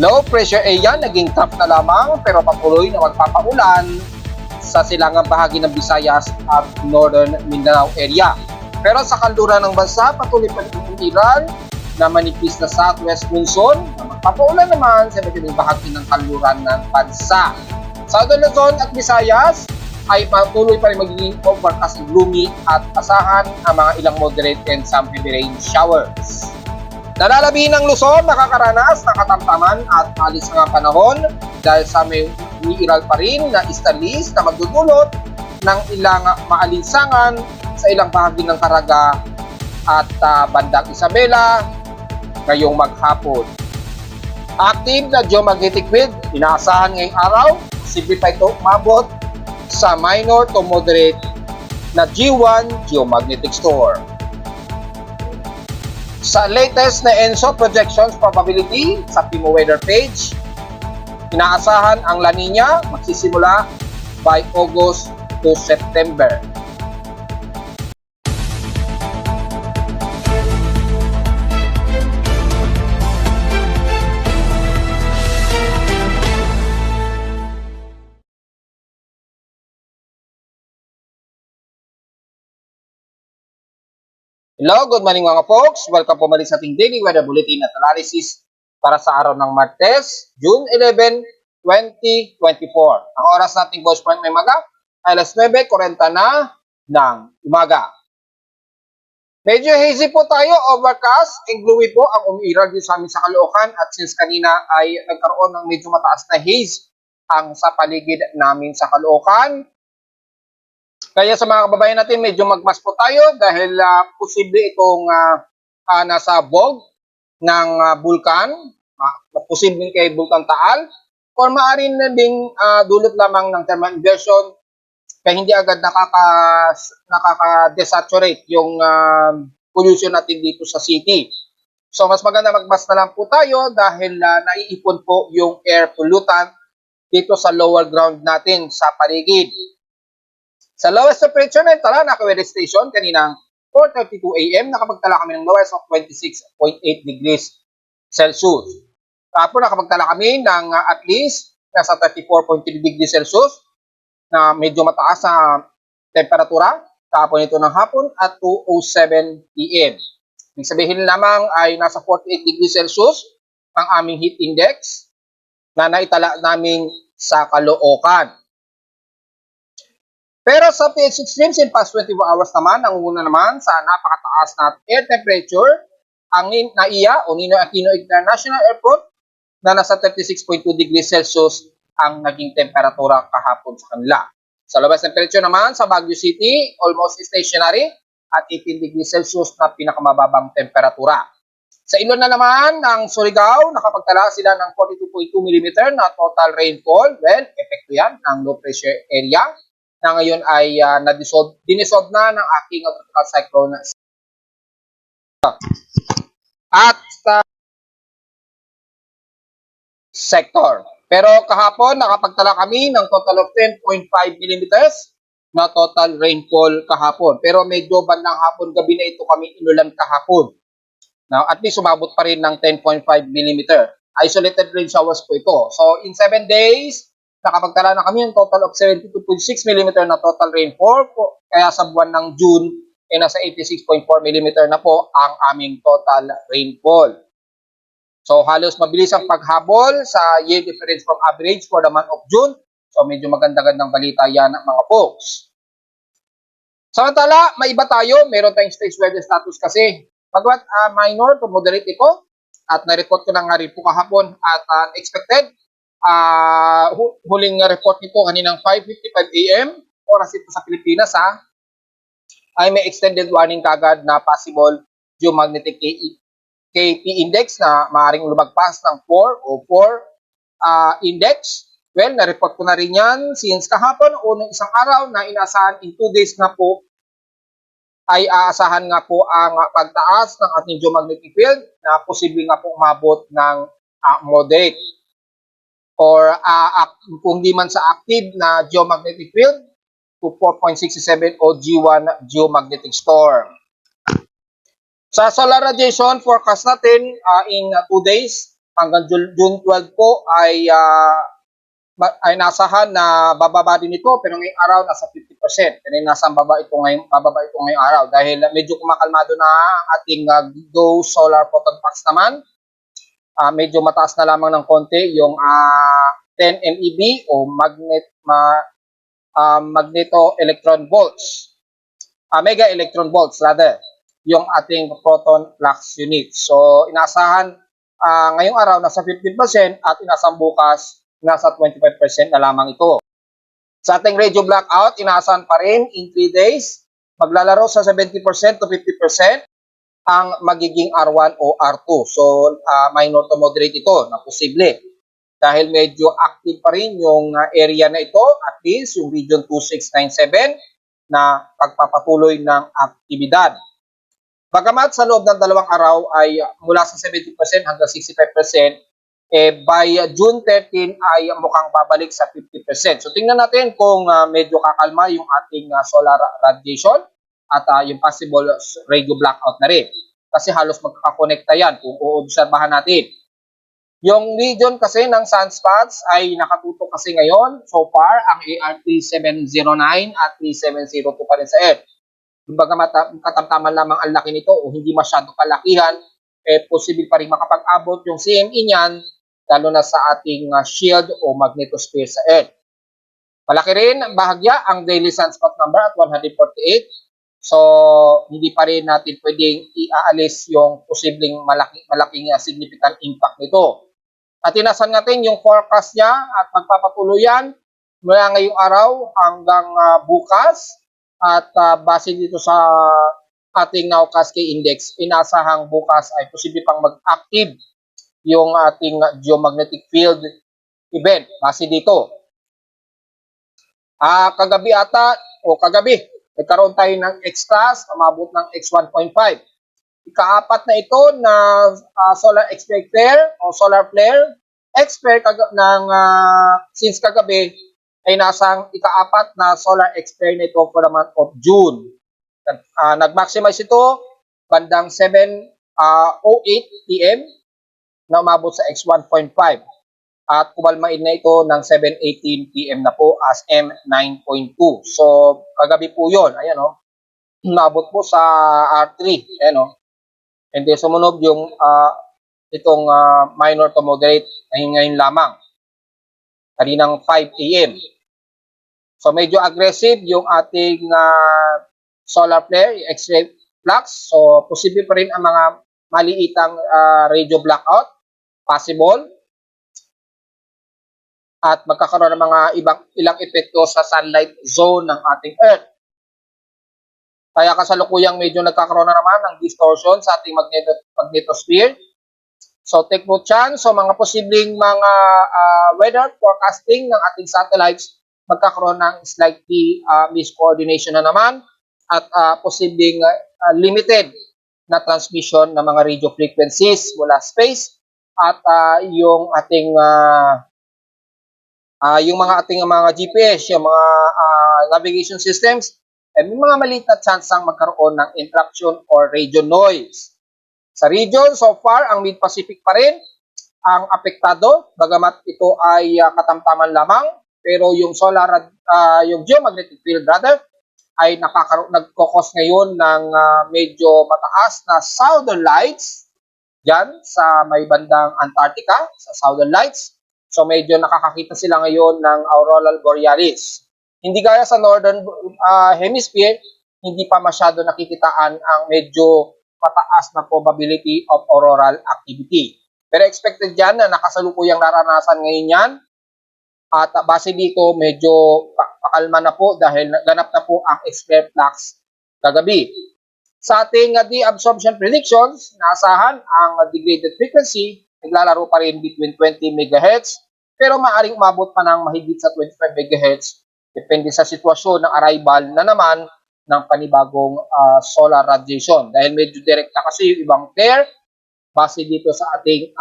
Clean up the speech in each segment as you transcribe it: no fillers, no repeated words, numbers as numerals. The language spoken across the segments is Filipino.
Low pressure area naging trough na lamang pero patuloy na magpapaulan sa silangang bahagi ng Visayas at Northern Mindanao area. Pero sa kanluran ng bansa, patuloy pa rin umiral na manipis na southwest monsoon na magpapaulan naman sa iba't bahagi ng kanluran ng bansa. Southern Luzon at Visayas ay patuloy pa rin magiging overcast and gloomy at asahan ang mga ilang moderate and some heavy rain showers. Nalalabi ng Luzon nakakaranas ng katamtaman at alis nga panahon dahil sa may umiiral pa rin na istalis na magdudulot ng ilang maalinsangan sa ilang bahagi ng Caraga at bandang Isabela ngayong maghapon. Active na geomagnetic field, inaasahan ngayong araw, posible pa ito umabot sa minor to moderate na G1 geomagnetic storm. Sa latest na ENSO projections probability sa PIMO weather page, inaasahan ang La Nina magsisimula by August to September. Hello, good morning mga folks. Welcome po muli sa ating daily weather bulletin at analysis para sa araw ng Martes, June 11, 2024. Ang oras nating boss point may maga ay alas 9:40 na ng umaga. Medyo hazy po tayo, overcast and gloomy po ang umiiral dito sa amin sa Caloocan at since kanina ay nagkaroon ng medyo mataas na haze ang sa paligid namin sa Caloocan. Kaya sa mga kababayan natin, medyo magmas po tayo dahil posible itong nasa bog ng bulkan, posible kay Bulkan Taal, or maaari na ding dulot lamang ng thermal inversion kaya hindi agad nakaka-desaturate yung pollution natin dito sa city. So mas maganda magmas na lang po tayo dahil naiipon po yung air pollutant dito sa lower ground natin sa paligid. Sa lowest temperature na tala, naka-weather station, kaninang 4:32 AM, nakapagtala kami ng lowest of 26.8 degrees Celsius. Tapos nakapagtala kami ng at least nasa 34.3 degrees Celsius na medyo mataas na temperatura kahapon ito ng hapon at 2:07 PM. Ibig sabihin lamang ay nasa 48 degrees Celsius ang aming heat index na naitala namin sa Caloocan. Pero sa PH extremes in past 24 hours naman, nangunguna naman sa napakataas na air temperature ang NAIA o Ninoy Aquino International Airport na nasa 36.2 degrees Celsius ang naging temperatura kahapon sa kanila. Sa lowest temperature naman sa Baguio City, almost stationary at 18 degrees Celsius na pinakamababang temperatura. Sa ilon na naman ng Surigao, nakapagtala sila ng 42.2 mm na total rainfall. Well, epekto yan ng low pressure area na ngayon ay dinisolve na ng aking tropical cyclone at sector. Pero kahapon, nakapagtala kami ng total of 10.5 mm na total rainfall kahapon. Pero medyo bandang hapon, gabi na ito kami inulan kahapon. Now, at least umabot pa rin ng 10.5 mm. Isolated rain showers po ito. So, in 7 days, nakapagtala na kami ng total of 72.6 mm na total rainfall. Kaya sa buwan ng June, nasa 86.4 mm na po ang aming total rainfall. So halos mabilis ang paghabol sa year difference from average for the month of June. So medyo maganda-gandang balita yan mga folks. Samantala, may iba tayo. Meron tayong stage weather status kasi. Pagkat minor to moderate ito at na-report ko na nga rin po kahapon at unexpected. Huling report nito kaninang 5:55 AM oras ito sa Pilipinas ay may extended warning kagad na possible geomagnetic KP index na maaaring lumagpas ng 4 o 4 index. Well, na-report ko na rin yan since kahapon unang isang araw na inaasahan in 2 days na po ay aasahan nga po ang pagtaas ng ating geomagnetic field na posibleng nga po umabot ng moderate or kung di man sa active na geomagnetic field to 4.67 o G1 geomagnetic storm. Sa solar radiation forecast natin in 2 days, hanggang June 12 po ay nasahan na bababa din ito, pero ngayong araw nasa 50%. Pero nasa bababa ito ngayong araw dahil medyo kumakalmado na ang ating Go Solar Photon Packs naman. Medyo mataas na lamang ng konti yung 10 MeV o magneto electron volts. Mega electron volts rather, yung ating proton flux unit. So inasahan ngayong araw nasa 15% at inaasahang bukas nasa 25% na lamang ito. Sa ating radio blackout, inaasahan pa rin in 3 days, maglalaro sa 70% to 50% ang magiging R1 o R2. So, minor to moderate ito na posible. Dahil medyo active pa rin yung area na ito, at least yung region 2697 na pagpapatuloy ng aktibidad. Bagamat sa loob ng 2 araw ay mula sa 70% hanggang 65%, by June 13 ay mukhang babalik sa 50%. So tingnan natin kung medyo kakalma yung ating solar radiation at yung possible radio blackout na rin. Kasi halos magkakakonekta yan kung uobserbahan natin. Yung region kasi ng sunspots ay nakatutok kasi ngayon, so far, ang AR3709 at 3702 pa rin sa Earth. Bagamat katamtaman lamang ang laki nito o hindi masyado kalakihan, posible pa rin makapag-abot yung CME niyan lalo na sa ating shield o magnetosphere sa Earth. Malaki rin bahagya ang daily sunspot number at 148. So, hindi pa rin natin pwedeng iaalis yung posibleng malaking significant impact nito. At inasan natin yung forecast niya at magpapatuloy yan mula ngayong araw hanggang bukas. At base dito sa ating nowcast key index, inasahang bukas ay posible pang mag-active yung ating geomagnetic field event base dito. Kagabi nagkaroon tayo ng X-class, umabot ng X1.5. Ika-4 na ito na solar flare o solar flare. Since kagabi ay nasang ika-4 na solar flare na ito for the month of June. Nag-maximize ito bandang 7:08 PM na umabot sa X1.5 at kumalmain na ito ng 7:18 PM na po as M9.2. So, kagabi po yun. Ayan o. Umabot po sa R3. Ayan o. And then, sumunod yung itong minor to moderate ngayon lamang. Kaninang 5 AM. So, medyo aggressive yung ating solar flare, X-ray flux. So, posible pa rin ang mga maliitang radio blackout. Possible. At magkakaroon ng mga ilang epekto sa sunlight zone ng ating Earth. Kaya kasalukuyang medyo nagkakaroon na naman ng distortion sa ating magnetosphere. So take note yan. So mga posibleng mga weather forecasting ng ating satellites, magkakaroon ng slightly miscoordination na naman at posibleng limited na transmission ng mga radio frequencies mula space. At yung ating mga GPS, yung mga navigation systems, may mga maliit na chance ang magkaroon ng interruption or radio noise. Sa region, so far, ang Mid-Pacific pa rin ang apektado, bagamat ito ay katamtaman lamang, pero yung yung geomagnetic field rather, ay nagkokos ngayon ng medyo mataas na southern lights dyan sa may bandang Antarctica, sa Southern Lights. So medyo nakakakita sila ngayon ng Aurora Borealis. Hindi gaya sa Northern Hemisphere, hindi pa masyado nakikitaan ang medyo mataas na probability of auroral activity. Pero expected dyan na nakasalukuyang naranasan ngayon yan. At base dito, medyo pakalma na po dahil ganap na po ang X-flare flux kagabi. Sa ating deabsorption predictions, naasahan ang degraded frequency, naglalaro pa rin between 20 MHz, pero maaaring umabot pa ng mahigit sa 25 MHz, depende sa sitwasyon ng arrival na naman ng panibagong solar radiation. Dahil medyo direct na kasi yung ibang flare, base dito sa ating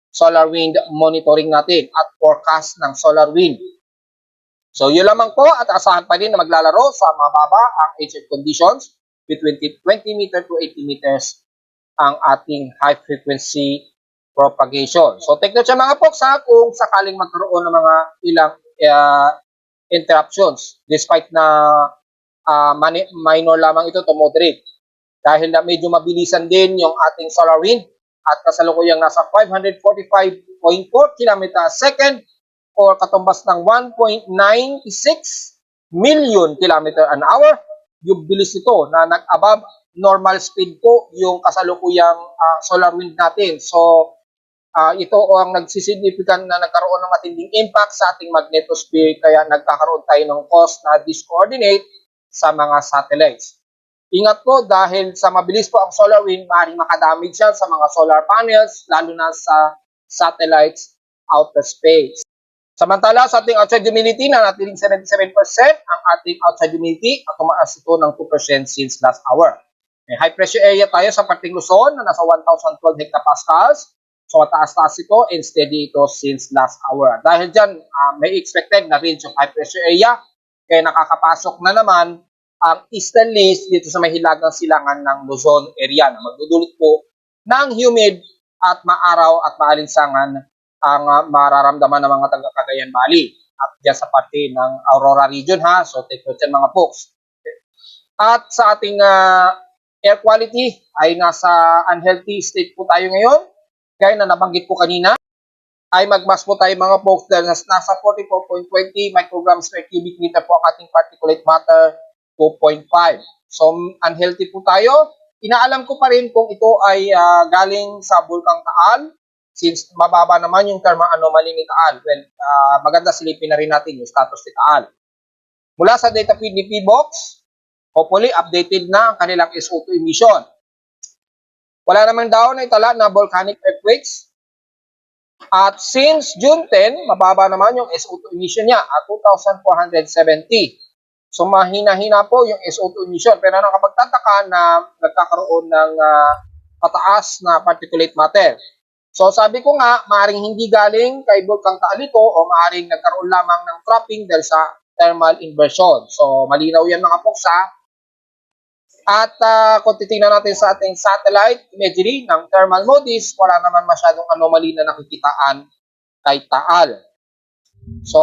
solar wind monitoring natin at forecast ng solar wind. So yun lamang po at asahan pa din na maglalaro sa mababa ang HF conditions between 20 meter to 80 meters ang ating high frequency propagation. So, take note siya mga folks ha, kung sakaling magkaroon ng mga ilang interruptions despite na minor lamang ito to moderate. Dahil na medyo mabilisan din yung ating solar wind at kasalukuyang nasa 545.4 km second or katumbas ng 1.96 million km an hour. Yung bilis nito na nag-above normal speed po yung kasalukuyang solar wind natin. So, ito ang nagsisignificant na nagkaroon ng matinding impact sa ating magnetosphere kaya nagkakaroon tayo ng cause na discoordinate sa mga satellites. Ingat po dahil sa mabilis po ang solar wind, maaaring makadamage siya sa mga solar panels, lalo na sa satellites outer space. Samantala sa ating outside humidity na natiling 77% ang ating outside humidity at tumaas ito ng 2% since last hour. May high pressure area tayo sa parting Luzon na nasa 1,012 hectopascals. So mataas-taas ito and steady ito since last hour. Dahil dyan, may expected na range of high pressure area kaya nakakapasok na naman ang easterlies dito sa may hilagang silangan ng Luzon area na magdudulot po ng humid at maaraw at maalinsangan ang mararamdaman ng mga taga Cagayan Valley at dyan sa parte ng Aurora region ha. So take note yan mga folks. At sa ating air quality ay nasa unhealthy state po tayo ngayon. Gaya na nabanggit po kanina, ay magmas po tayo mga folks dahil nasa 44.20 micrograms per cubic meter po ang ating particulate matter 2.5. So, unhealthy po tayo. Inaalam ko pa rin kung ito ay galing sa Bulkang Taal since mababa naman yung thermal anomaly ni Taal. Well, maganda silipin na rin natin yung status ni Taal. Mula sa data feed ni PBOX, hopefully updated na ang kanilang SO2 emission. Wala naman daw na itala na volcanic earthquakes. At since June 10, mababa naman yung SO2 emission niya at 2,470. So mahina-hina po yung SO2 emission. Pero nakapagtataka na nagkakaroon ng pataas na particulate matter. So sabi ko nga, maaaring hindi galing kay Bulkang Taal ito o maaaring nagkaroon lamang ng trapping dahil sa thermal inversion. So malinaw yan mga folks ha. At kung titingnan natin sa ating satellite imagery ng thermal MODIS, wala naman masyadong anomaly na nakikitaan kay Taal. So,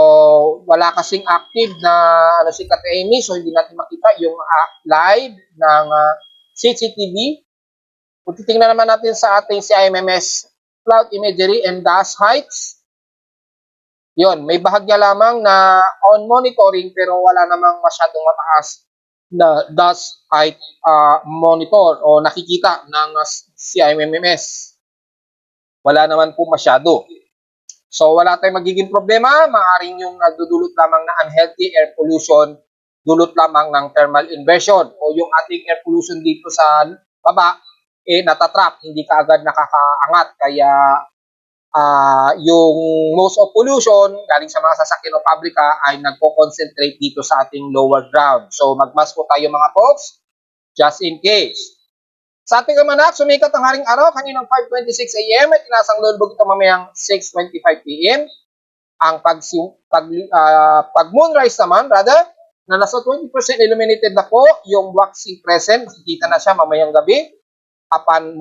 wala kasing active na si Katemi, so hindi natin makita yung live ng CCTV. Kung titingnan naman natin sa ating CIMMS cloud imagery and dust heights, yun, may bahagya lamang na on monitoring pero wala namang masyadong mataas na dust height monitor o nakikita ng CIMMS. Wala naman po masyado. So wala tayong magiging problema, maaaring yung nagdudulot lamang na unhealthy air pollution, dulot lamang ng thermal inversion o yung ating air pollution dito sa baba, natatrap, hindi kaagad nakakaangat. Kaya yung most of pollution galing sa mga sasakyan o pabrika ay nagko-concentrate dito sa ating lower ground. So magmas po tayo mga folks, just in case. Sa ating kamanak, sumikat ang haring araw kaninang 5:26 AM at inasang lulubog ito mamayang 6:25 PM. Ang pag moonrise naman, rather, na nasa 20% illuminated na po yung waxing crescent. Makikita na siya mamayang gabi upon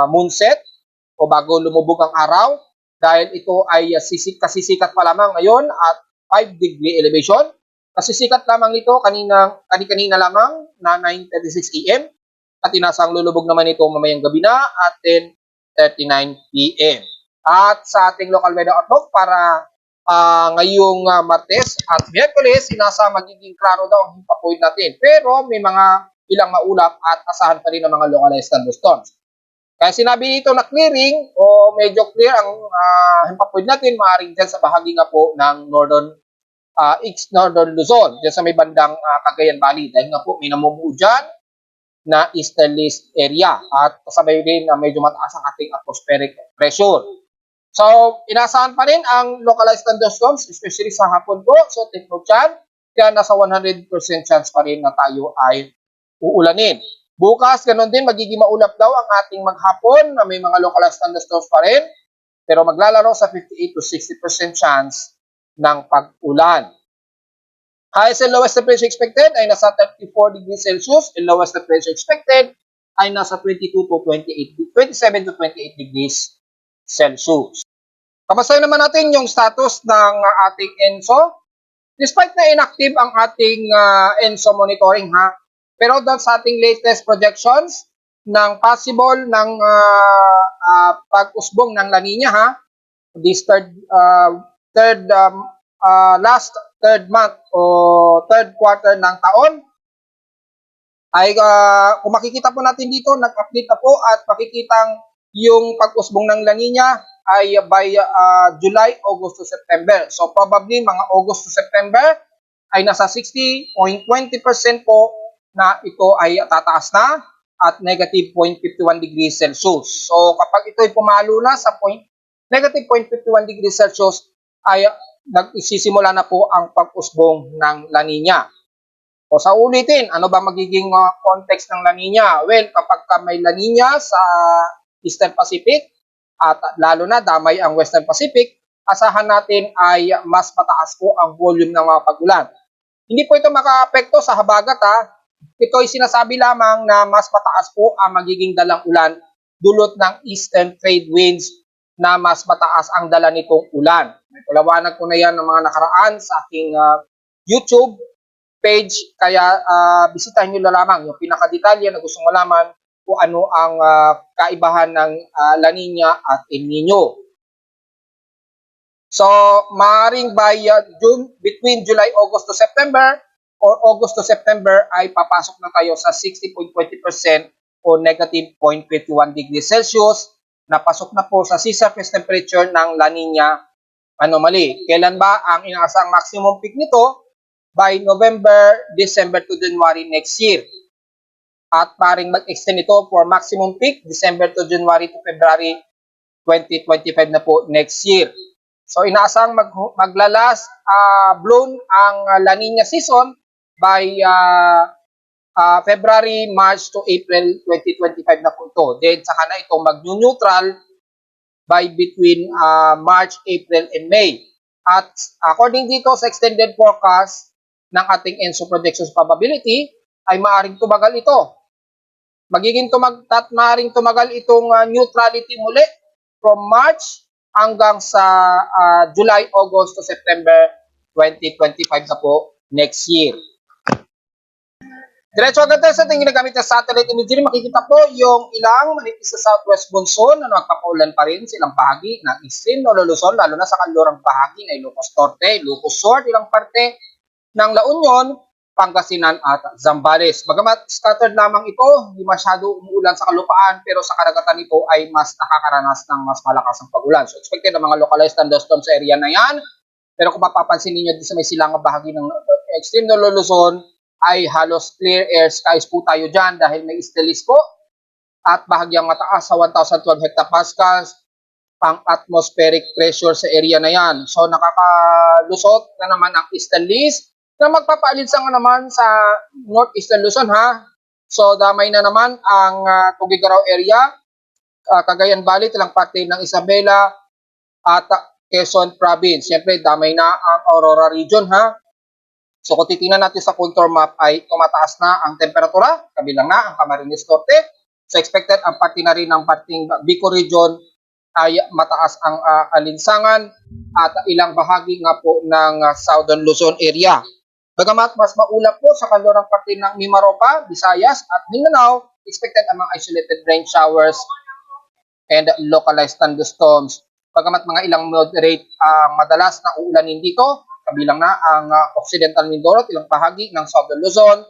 moonset o bago lumubog ang araw dahil ito ay kasisikat pa lamang ngayon at 5 degree elevation. Kasisikat lamang nito kanina lamang na 9:36 AM at inasang lulubog naman ito mamayang gabi na at 10:39 PM. At sa ating local weather outlook para ngayong Martes at Miyerkules, inasa magiging klaro daw ang himpapoid natin. Pero may mga ilang maulap at asahan pa rin ng mga localized thunderstorms. Kaya sinabi dito na clearing o medyo clear ang himpapoid natin, maaaring dyan sa bahagi nga po ng northern Luzon, dyan sa may bandang Cagayan Valley. Dahil nga po may namumuo dyan na easterlies area at kasabay din na medyo mataas ang ating atmospheric pressure. So, inasahan pa rin ang localized thunderstorms, especially sa hapon po. So, take note dyan. Kaya nasa 100% chance pa rin na tayo ay uulanin. Bukas, ganun din, magiging maulap daw ang ating maghapon na may mga localized thunderstorms pa rin. Pero maglalaro sa 58 to 60% chance ng pag-ulan. Highest and lowest temperature expected ay nasa 34 degrees Celsius and lowest temperature expected ay nasa 27 to 28 degrees Celsius. Kamustahin naman natin yung status ng ating ENSO. Despite na inactive ang ating ENSO monitoring ha, pero doon sa ating latest projections ng possible ng pag-usbong ng La Nina ha, this last third month o third quarter ng taon, ay kung makikita po natin dito, nag-update na po at makikitang yung pag-usbong ng La Nina ay by July, August to September. So probably mga August to September ay nasa 60.20% po na ito ay tataas na at negative 0.51 degrees Celsius. So kapag ito ay pumalo na sa negative 0.51 degrees Celsius ay nagsisimula na po ang pag-usbong ng La Nina. O sa ulitin, ano ba magiging context ng La Nina? Well, kapag may La Nina sa Eastern Pacific at lalo na damay ang Western Pacific, asahan natin ay mas mataas po ang volume ng mga pag-ulan. Hindi po ito makaapekto sa habagat ha. Ito ay sinasabi lamang na mas mataas po ang magiging dalang ulan dulot ng eastern trade winds na mas mataas ang dala nitong ulan. May palawanag ko na yan ng mga nakaraan sa aking YouTube page, kaya bisitahin nyo na lamang yung pinakadetalye na gustong malaman kung ano ang kaibahan ng La Nina at El Nino. So, maaaring by between July, August to September or August to September ay papasok na tayo sa 60.20% o negative 0.21 degrees Celsius na pasok na po sa sea surface temperature ng La Nina anomaly. Kailan ba ang inaasang maximum peak nito? By November, December to January next year. At paring mag-extend ito for maximum peak December to January to February 2025 na po next year. So inaasang maglalas blown ang La Nina season by February, March to April 2025 na po ito. Then saka na ito mag-neutral by between March, April, and May. At according dito sa extended forecast ng ating ENSO predictions probability, ay maaaring tumagal ito. Maaaring tumagal itong neutrality muli from March hanggang sa July, August to September 2025 na po next year. Diretso agad tayo sa ating ginagamit na satellite imagery. Makikita po yung ilang manipis sa southwest monsoon na nagpapaulan pa rin sa ilang bahagi ng Eastern Lolo Luzon, lalo na sa kanlurang bahagi ng Ilocos Norte, Ilocos Sur, ilang parte ng La Union, Pangasinan at Zambales. Bagamat scattered lamang ito, hindi masyado umuulan sa kalupaan, pero sa karagatan nito ay mas nakakaranas ng mas malakas ang pag-ulan. So expected na mga localized thunderstorms sa area na yan. Pero kung mapapansin ninyo dito sa may silangang bahagi ng extreme Lolo Luzon, ay halos clear air skies po tayo dyan dahil may easterlies po at bahagyang mataas sa 1,012 hectopascals ang atmospheric pressure sa area na yan. So nakakalusot na naman ang easterlies na magpapaalinsan naman sa northeastern Luzon ha. So damay na naman ang Tugigaraw area, Cagayan Valley, ilang parte ng Isabela at Quezon Province. Siyempre damay na ang Aurora region ha. So kung titingnan natin sa contour map ay tumataas na ang temperatura, kabilang na ang Camarines Norte. So expected ang parte na rin ng parting Bicol region ay mataas ang alinsangan at ilang bahagi nga po ng Southern Luzon area. Bagamat mas maulap po sa kanlurang parte ng Mimaropa, Visayas at Mindanao, expected ang mga isolated rain showers and localized thunderstorms. Bagamat mga ilang moderate madalas na uulanin dito, kabilang na ang Occidental Mindoro at ilang bahagi ng Southern Luzon,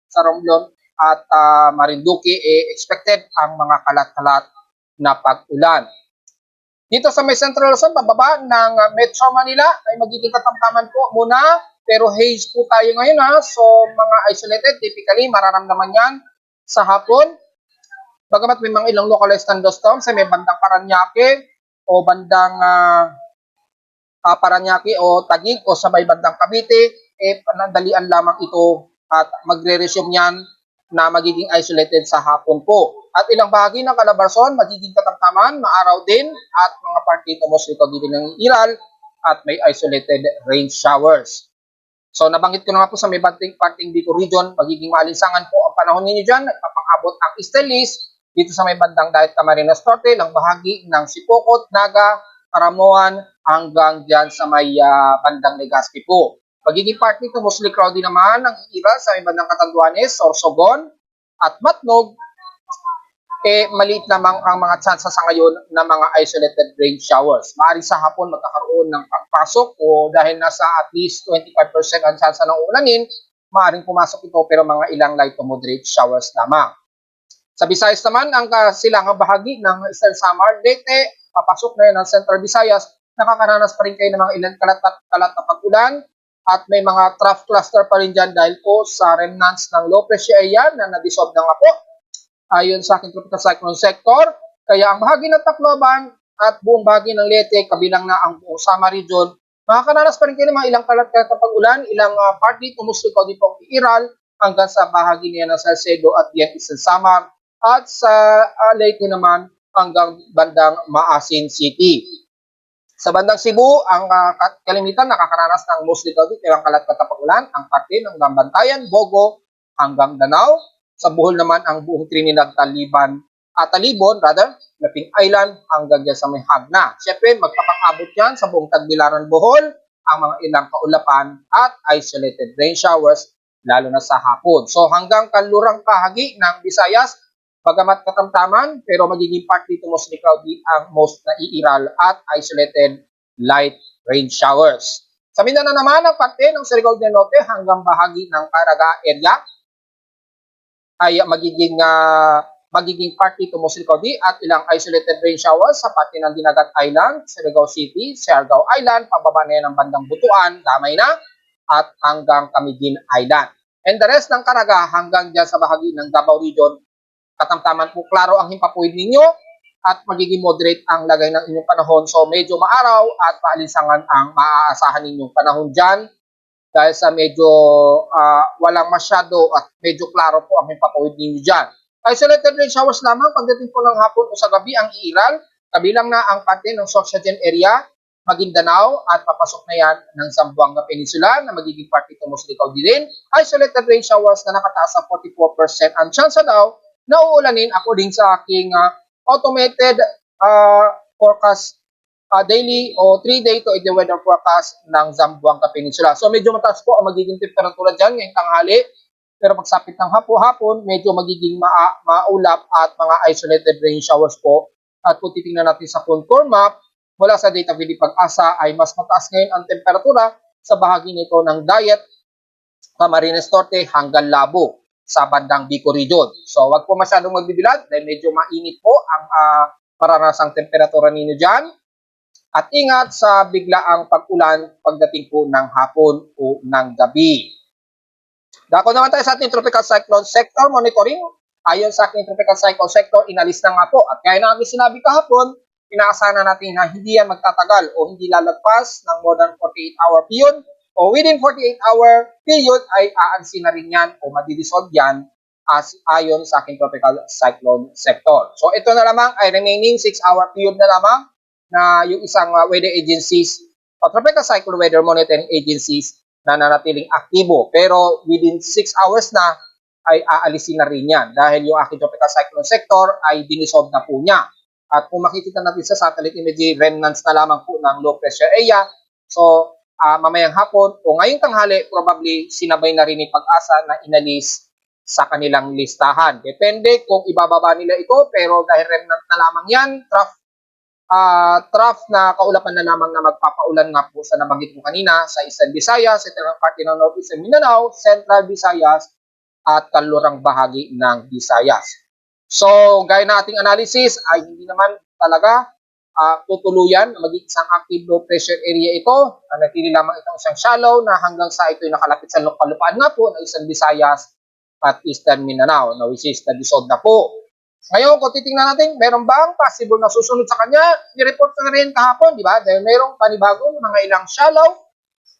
sa Romblon at Marinduque, expected ang mga kalat-kalat na pag-ulan. Dito sa may Central Luzon, bababa ng Metro Manila ay magiging katamtaman po muna, pero haze po tayo ngayon ha. So mga isolated, typically mararamdaman yan sa hapon. Bagamat may mga ilang localized thunderstorms sa may bandang Paranaque o bandang Paranaque o Taguig o sa may bandang Cavite, panandalian lamang ito at magre-resume yan na magiging isolated sa hapon po. At ilang bahagi ng Calabarzon, magiging katamtaman, maaraw din at mga part dito mostly din ng Iral at may isolated rain showers. So nabanggit ko na nga po sa may parting Bicol region, magiging maalinsangan po ang panahon ninyo dyan, nagpapangabot ang easterlies dito sa may bandang Dayat Camarines Norte, lang bahagi ng Sipokot, Naga, Karamuan, hanggang dyan sa may bandang Legazpi po. Magiging part nito, mostly crowded naman ang iira sa may bandang Catanduanes, Sorsogon, at Matnog. Maliit lamang ang mga tsansa sa ngayon ng mga isolated rain showers. Maaari sa hapon magkakaroon ng pagpasok o dahil nasa at least 25% ang tsansa ng ulanin, maaaring pumasok ito pero mga ilang light to moderate showers lamang. Sa Visayas naman, ang silangang bahagi ng Eastern Samar, Leyte, papasok na yun ng Central Visayas, nakakaranas pa rin kayo ng mga ilang kalat na pag-ulan at may mga trough cluster pa rin dyan dahil po sa remnants ng low pressure area na na-dissolve na nga po ayon sa aking tropical cyclone sector. Kaya ang bahagi ng Tacloban at buong bahagi ng Leyte, kabilang na ang buong Samar region, makakaranas pa rin kayo ng mga ilang kalat na pag-ulan, ilang partly tumusiko din po ang iiral hanggang sa bahagi niya ng Salcedo at yan Eastern Samar at sa Leyte naman hanggang bandang Maasin City. Sa bandang Cebu, ang kalimitan nakakaranas ng mostly cloudy, ilang kalat na pag-ulan, ang parte ng Bantayan, Bogo hanggang Danao. Sa Bohol naman ang buong Trinidad, Talibon, Laping Island hanggang dyan sa may Hagna. Siyempre, magpapakabot yan sa buong Tagbilaran, Bohol, ang mga ilang kaulapan at isolated rain showers, lalo na sa hapon. So hanggang kanlurang bahagi ng Visayas, bagamat katamtaman, pero magiging part dito mostly cloudy ang most naiiral at isolated light rain showers. Sa Mindanao naman, ang parte ng Surigao del Norte hanggang bahagi ng Caraga area, ay magiging part dito mostly cloudy at ilang isolated rain showers sa parte ng Dinagat Island, Surigao City, Siargao Island, pababa na yan ng bandang Butuan, Damay na, at hanggang Camiguin Island. And the rest ng Caraga hanggang dyan sa bahagi ng Davao Region, katamtaman po klaro ang himpapuwid ninyo at magiging moderate ang lagay ng inyong panahon. So medyo maaraw at maalinsangan ang maaasahan ninyong panahon dyan dahil sa medyo walang masyado at medyo klaro po ang himpapawid ninyo dyan. Isolated rain showers lamang pagdating po ng hapon o sa gabi ang iiral, kabilang na ang parte ng Sorsogon area, Maguindanao at papasok na yan ng Zamboanga Peninsula na magiging part ito mostly cloudy din. Isolated rain showers na nakataas sa 44% ang chance daw na uulanin according sa aking automated forecast daily o 3-day to the weather forecast ng Zamboanga Peninsula. So medyo mataas po ang magiging temperatura dyan ngayong tanghali. Pero pagsapit ng hapon, medyo magiging maulap at mga isolated rain showers po. At kung titingnan natin sa contour map, mula sa data VD Pag-asa ay mas mataas ngayon ang temperatura sa bahagi nito ng Dayat, Camarines Norte hanggang Labo sa bandang Bico region. So wag po masyadong magbibilad dahil medyo mainit po ang paranasang temperatura ninyo dyan. At ingat sa biglaang pag-ulan pagdating po ng hapon o ng gabi. Dako naman tayo sa ating tropical cyclone sector monitoring. Ayon sa ating tropical cyclone sector, inalis na nga po. At kaya na aking sinabi kahapon, inaasahan na natin na hindi yan magtatagal o hindi lalagpas ng more than 48-hour period o within 48-hour period ay aansin na rin yan o madidissolve yan as ayon sa aking tropical cyclone sector. So ito na lamang ay remaining 6-hour period na lamang na yung isang weather agencies o tropical cyclone weather monitoring agencies na nanatiling aktibo. Pero within 6 hours na ay aalisin na rin yan dahil yung aking tropical cyclone sector ay dinisolve na po niya. At kung makikita natin sa satellite imagery, remnants na lamang po ng low pressure area. So mamayang hapon o ngayong tanghali, probably sinabay na rin ni Pag-asa na inalis sa kanilang listahan. Depende kung ibababa nila ito, pero dahil remnant na lamang yan, trough na kaulapan na lamang na magpapaulan nga po sa nabanggit ko kanina sa Eastern Visayas, Central parte ng Northeastern Mindanao, Central Visayas at kalurang bahagi ng Visayas. So, gaya ng ating analysis ay hindi naman talaga tutuluyan na maging isang active low pressure area ito. Natili lamang itong isang shallow na hanggang sa ito'y nakalapit sa kalupaan nga po ng Eastern Visayas at Eastern Mindanao na which is na-dissolve na po. Ngayon, kung titingnan natin, meron bang possible na susunod sa kanya? Ni-report na rin kahapon, di ba? Dahil merong panibagong mga ilang shallow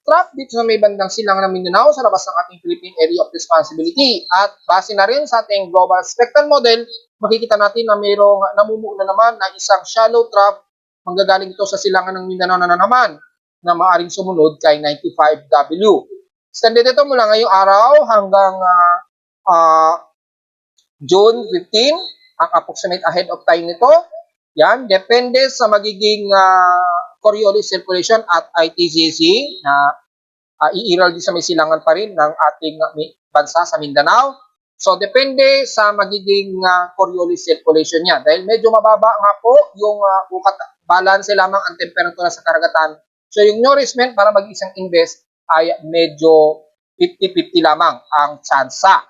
trough dito sa may bandang silangan ng Mindanao sa labas ng ating Philippine Area of Responsibility. At base na rin sa ating global spectral model, makikita natin na mayroong namumuo na naman na isang shallow trough manggagaling ito sa silangan ng Mindanao na naman na maaring sumunod kay 95W. Extended ito mula ngayong araw hanggang June 15 ang approximate ahead of time nito. Yan, depende sa magiging Coriolis circulation at ITCC na iiral din sa may silangan pa rin ng ating bansa sa Mindanao. So, depende sa magiging Coriolis circulation niya. Dahil medyo mababa nga po yung balance lamang ang temperatura sa karagatan. So, yung nourishment para mag-isang invest ay medyo 50-50 lamang ang tsansa.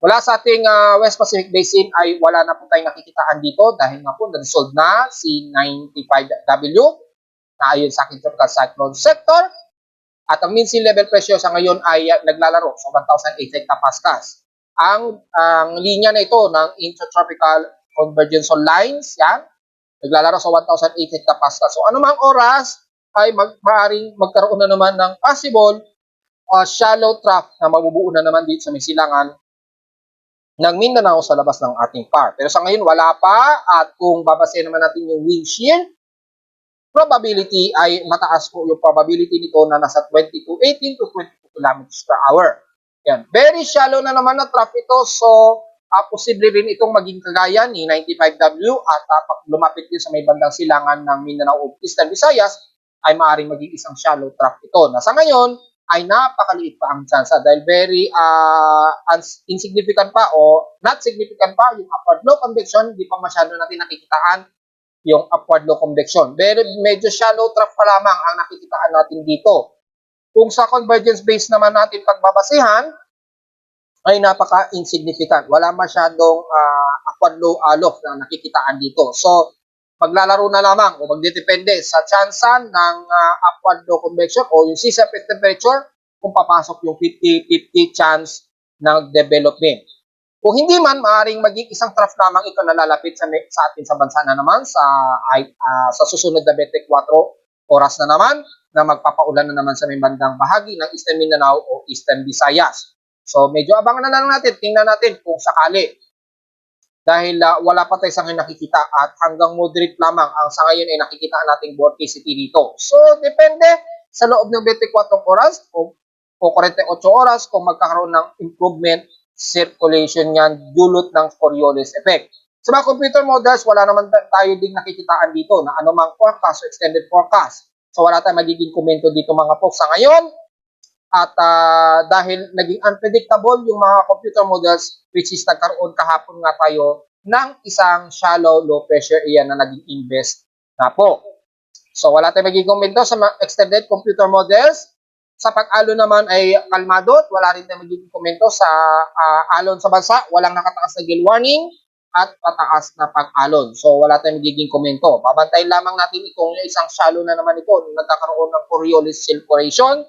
Wala sa ating West Pacific Basin ay wala na po tayong nakikitaan dito dahil nga po na-resolve na si 95W na ayon sa aking tropical cyclone sector. At ang mean sea level pressure sa ngayon ay naglalaro sa 1,008 hectopascals. Ang linya na ito ng intertropical convergence lines, yan, naglalaro sa 1,008 hectopascals. So anumang oras ay maaaring magkaroon na naman ng possible shallow trough na mabubuo na naman dito sa may silangan ng Mindanao sa labas ng ating PAR. Pero sa ngayon wala pa, at kung babasahin naman natin yung wind shear probability ay mataas po yung probability nito na nasa 20 to 18 to 22 kilometers per hour. Yan. Very shallow na naman na trough ito, so posible rin itong maging kagaya ni 95W at pag lumapit din sa may bandang silangan ng Mindanao o Eastern Visayas ay maaaring maging isang shallow trough ito. Na sa ngayon ay napakaliit pa ang tsansa dahil very insignificant pa o not significant pa yung upward low convection, hindi pa masyado natin nakikitaan yung upward low convection. Medyo shallow trough pa lamang ang nakikitaan natin dito. Kung sa convergence base naman natin pagbabasihan, ay napaka-insignificant. Wala masyadong upward low alof na nakikitaan dito. So, maglalaro na lamang o magdedepende sa tsansa ng upward low convection o yung sea surface temperature kung papasok yung 50-50 chance ng development. Kung hindi man, maaaring maging isang trough lamang ito na lalapit sa atin sa bansa na naman sa susunod na 24 oras na naman na magpapaulan na naman sa may bandang bahagi ng Eastern Mindanao o Eastern Visayas. So medyo abangan na lang natin, tingnan natin kung sakali. Dahil wala pa tayo sa ngayon nakikita at hanggang moderate lamang ang sa ngayon ay nakikita nating vorticity dito. So depende sa loob ng 24 oras o 48 oras kung magkakaroon ng improvement circulation yan dulot ng Coriolis effect. Sa mga computer models, wala naman tayo ding nakikitaan dito na anumang forecast o extended forecast. So wala tayong magiging komento dito mga folks sa ngayon. At dahil naging unpredictable yung mga computer models, which is nagkaroon kahapon nga tayo ng isang shallow low pressure area na naging invest na po. So wala tayong magiging komento sa mga extended computer models. Sa pag-alon naman ay kalmado at wala rin tayong magiging komento sa alon sa bansa. Walang nakataas na gale warning at pataas na pag-alon. So wala tayong magiging komento. Babantayin lamang natin itong isang shallow na naman ito na nagkakaroon ng Coriolis circulation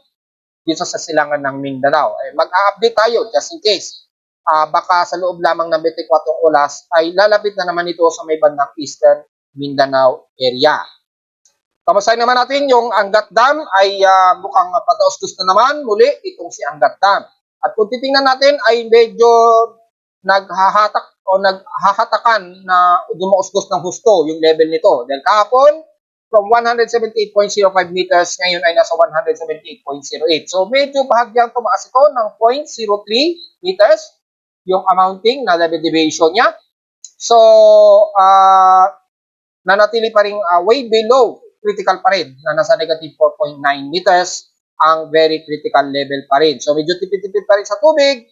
dito sa silangan ng Mindanao. Mag-a-update tayo just in case. Baka sa loob lamang ng 24 oras ay lalapit na naman ito sa may bandang Eastern Mindanao area. Kamustahin naman natin yung Angat Dam ay mukhang pataustos na naman muli itong si Angat Dam. At kung titingnan natin ay medyo naghahatakan na dumaustos ng husto yung level nito. Dahil kahapon, from 178.05 meters, ngayon ay nasa 178.08. So medyo bahagyang tumaas ito ng 0.03 meters yung amounting na level deviation niya. So, nanatili pa rin way below critical pa rin na nasa negative 4.9 meters ang very critical level pa rin. So medyo tipid-tipid pa rin sa tubig.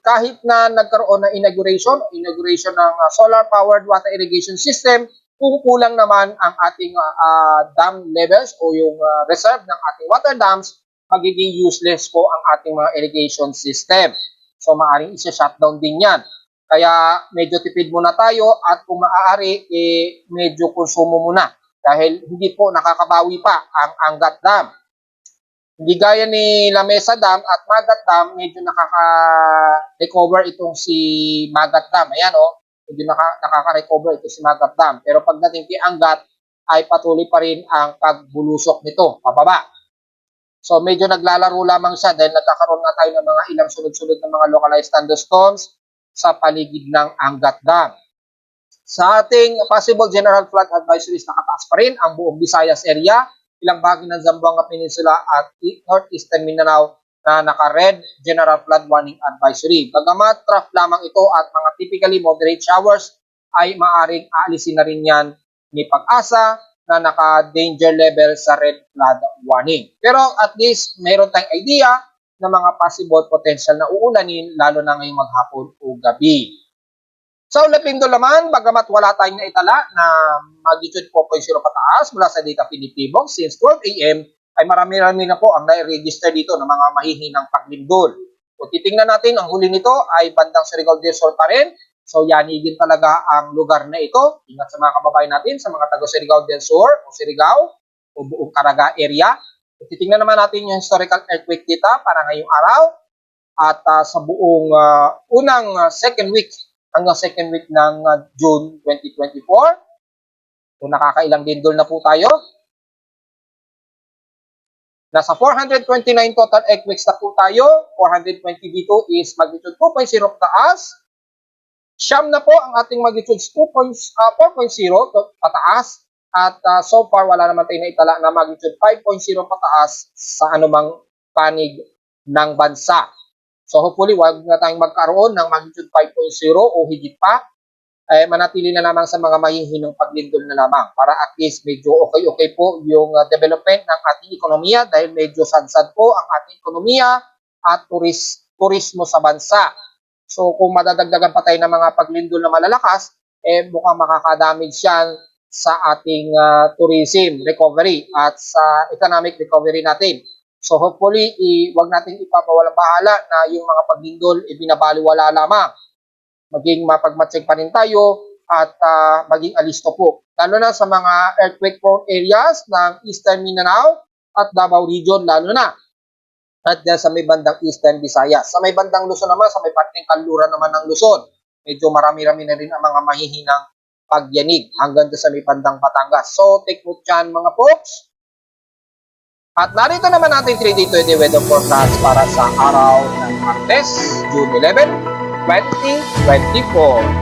Kahit na nagkaroon ng inauguration ng solar-powered water irrigation system, kung kulang naman ang ating dam levels o yung reserve ng ating water dams, magiging useless po ang ating mga irrigation system. So maaaring isa-shutdown din yan. Kaya medyo tipid muna tayo at kung maaari, medyo konsumo muna. Dahil hindi po nakakabawi pa ang Angat Dam. Hindi gaya ni La Mesa Dam at Magat Dam, medyo nakaka-recover itong si Magat Dam. Ayan medyo nakaka-recover ito si Magat Dam. Pero pagdating kay Angat, ay patuloy pa rin ang pagbulusok nito, pababa. So medyo naglalaro lamang siya dahil nagkakaroon nga tayo ng mga ilang sunod-sunod na mga localized thunderstorms sa paligid ng Angat Dam. Sa ating possible general flood advisories, nakataas pa rin ang buong Visayas area, ilang bahagi ng Zamboanga Peninsula at northeastern Mindanao na naka-red general flood warning advisory. Bagamat trough lamang ito at mga typically moderate showers, ay maaring aalisin na rin yan ni Pag-asa na naka-danger level sa red flood warning. Pero at least mayroon tayong idea ng mga possible potential na uulanin lalo na ngayong maghapon o gabi. Sa Lapindol naman, bagamat wala tayong naitala na magnitude 4.0 pataas mula sa data pinitibong since 12 a.m. ay marami-rami na po ang na-register dito ng mga mahihinang paglindol. Kung titingnan natin, ang huli nito ay bandang Surigao del Sur pa rin. So yanigin talaga ang lugar na ito. Ingat sa mga kababayan natin sa mga taga Surigao del Sur o Surigao o buong Caraga area. Kung titingnan naman natin yung historical earthquake data para ngayong araw at sa buong unang second week hanggang second week ng June 2024. Kung nakakailang lindol na po tayo. Nasa 429 total earthquakes na po tayo. 420 dito is magnitude 2.0 pataas. Siyam na po ang ating magnitude 4.0 pataas. At so far, wala naman tayo naitala na magnitude 5.0 pataas sa anumang panig ng bansa. So hopefully, wag na tayong magkaroon ng magnitude 5.0 o higit pa. Manatili na lamang sa mga mahihinang paglindol na lamang para at least medyo okay po yung development ng ating ekonomiya dahil medyo sad-sad po ang ating ekonomiya at turismo sa bansa. So kung madadagdagan pa tayo ng mga paglindol na malalakas, mukhang makakadamage yan sa ating tourism recovery at sa economic recovery natin. So hopefully, wag natin ipapawalang bahala na yung mga paglindol binabaliwala lamang. Maging mapagmatsig pa rin tayo at maging alisto po. Lalo na sa mga earthquake-prone areas ng Eastern Mindanao at Davao Region lalo na. At sa may bandang Eastern Visayas. Sa may bandang Luzon naman, sa may parteng kanluran naman ng Luzon, medyo marami-rami na rin ang mga mahihinang pagyanig hanggang sa may bandang Batangas. So take note dyan mga folks. At narito naman natin 3D 20 weather forecast para sa araw ng Martes, June 11, 2024.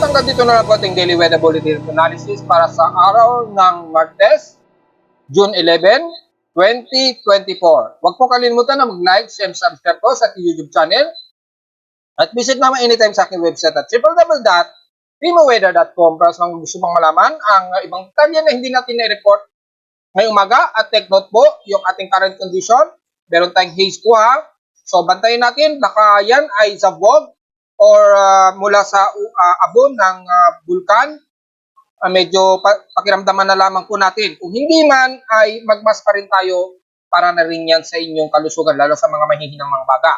At hanggang dito na lang po ating daily weather bulletin analysis para sa araw ng Martes, June 11, 2024. Huwag po kalimutan na mag-like, share, subscribe po sa ating YouTube channel. At visit naman anytime sa aking website at www.primoweather.com para sa mga gusto pang malaman ang ibang detalye na hindi natin na-report ngayong umaga. At take note po yung ating current condition. Meron tayong haze po ha. So bantayin natin baka yan ay zabog or mula sa abon ng bulkan. Medyo pakiramdaman na lamang po natin. Kung hindi man ay magmas pa rin tayo para na rin yan sa inyong kalusugan lalo sa mga mahihinang mga baga.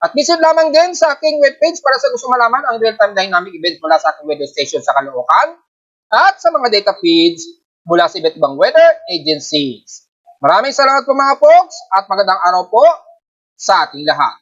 At visit lamang din sa aking webpage para sa gusto malaman ang real-time dynamic events mula sa aking weather station sa Caloocan at sa mga data feeds mula sa iba't ibang weather agencies. Maraming salamat po mga folks at magandang araw po sa ating lahat.